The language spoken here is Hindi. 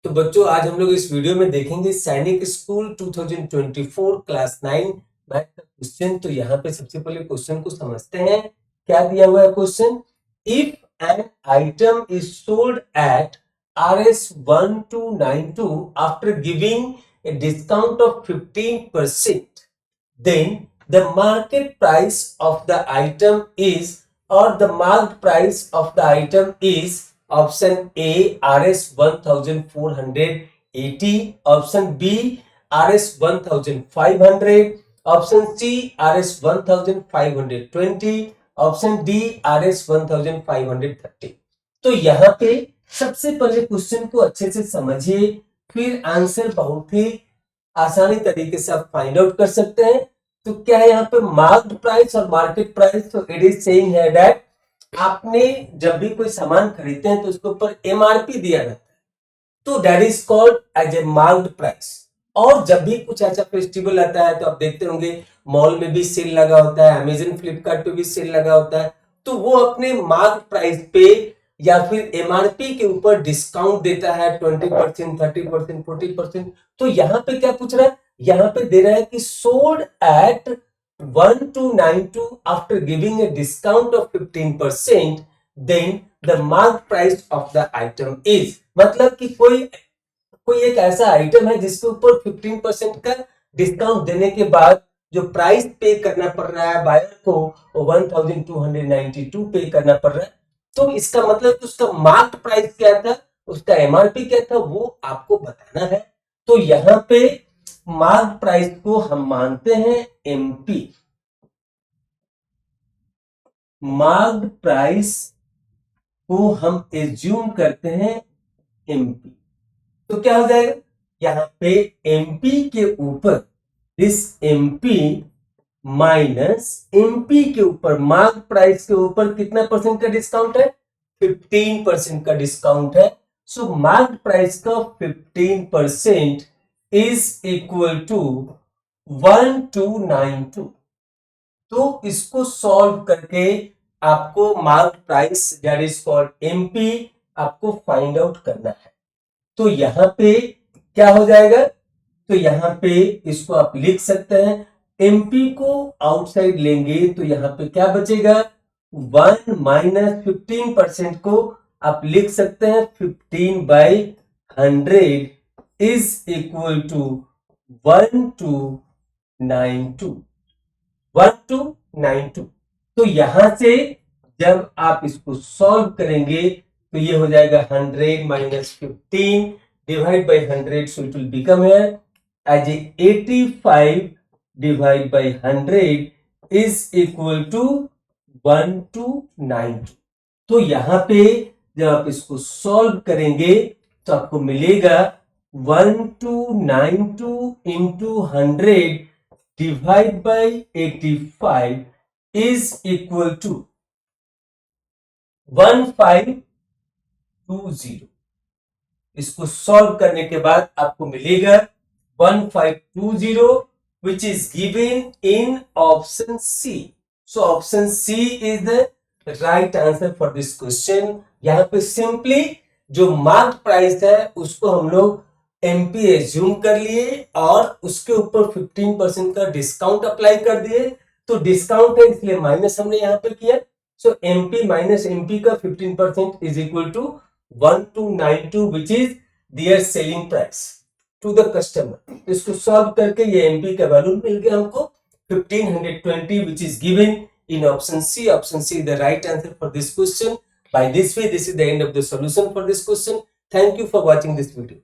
तो बच्चों आज हम लोग इस वीडियो में देखेंगे सैनिक स्कूल 2024 क्लास 9 मैथ का क्वेश्चन। तो यहाँ पे सबसे पहले क्वेश्चन को समझते हैं। क्या दिया हुआ है question? If an item is sold at RS 1292 after giving a discount of 15%, then the market price of the item is, or the marked price of the item is option A RS 1480, option B RS 1500, option C RS 1520, option D RS 1530। तो यहाँ पे सबसे पहले क्वेश्चन को अच्छे से समझिए, फिर आंसर बहुत ही आसानी तरीके से आप फाइंड आउट कर सकते हैं। तो क्या है यहाँ पे मार्क्ड प्राइस और मार्केट प्राइस? तो इट इज सेइंग है दैट आपने जब भी कोई सामान खरीदते हैं तो उसके ऊपर MRP दिया रहता है, तो that is called as a marked price. और जब भी कुछ ऐसा फेस्टिवल आता है तो आप देखते होंगे मॉल में भी सेल लगा होता है, अमेजन फ्लिपकार्ट पे भी सेल लगा होता है, तो वो अपने मार्क्ड प्राइस पे या फिर MRP के ऊपर डिस्काउंट देता है 20%, 30%, 40%। तो यहाँ पे क्या पूछ रहा है? यहाँ पे दे रहा है कि sold at 1292 after giving a discount of 15%, then the marked price of the item is, मतलब कि कोई एक ऐसा आइटम है जिसके ऊपर 15% का डिस्काउंट देने के बाद जो प्राइस पे करना पड़ रहा है बायर को, वो 1292 पे करना पड़ रहा है। तो इसका मतलब कि उसका मार्क्ड प्राइस क्या था, उसका MRP क्या था, वो आपको बताना है। तो यहाँ पे मार्क प्राइस को हम मानते हैं MP, मार्क्ड प्राइस को हम एज्यूम करते हैं MP। तो क्या हो जाएगा यहाँ पे MP के ऊपर इस MP माइनस MP के ऊपर मार्क प्राइस के ऊपर कितना परसेंट का डिस्काउंट है? 15% का डिस्काउंट है। सो मार्क प्राइस का 15% इज इक्वल टू 1292। तो इसको सॉल्व करके आपको mark price that is called MP आपको फाइंड आउट करना है। तो यहाँ पे क्या हो जाएगा? तो यहाँ पे इसको आप लिख सकते हैं, MP को आउटसाइड लेंगे तो यहाँ पे क्या बचेगा? 1 माइनस 15% को आप लिख सकते हैं 15/100 इज इक्वल टू 1292। तो यहां से जब आप इसको सॉल्व करेंगे तो ये हो जाएगा 100 minus 15 divide by 100, so it will become here as 85 divide by 100 is equal to 1292। तो यहां पे जब आप इसको सॉल्व करेंगे तो आपको मिलेगा 1292 into 100 divide by 85 is equal to 1520। इसको सॉल्व करने के बाद आपको मिलेगा 1520 which is given in option C. So option C is the right answer for this question. यहाँ पे सिंपली जो मार्क प्राइस है उसको हम लोग MP एज्यूम कर लिए और उसके ऊपर 15% का डिस्काउंट अप्लाई कर दिए। तो डिस्काउंट है इसलिए माइनस हमने यहाँ पे किया। सो MP माइनस MP का 15% is equal to 1292 which is their selling price to the customer। इसको सॉल्व करके ये MP का वैल्यू मिल गया हमको 1520 which is given in option C. Option C is the right answer for this question. By this way, this is the end of the solution for this question. Thank you for watching this video.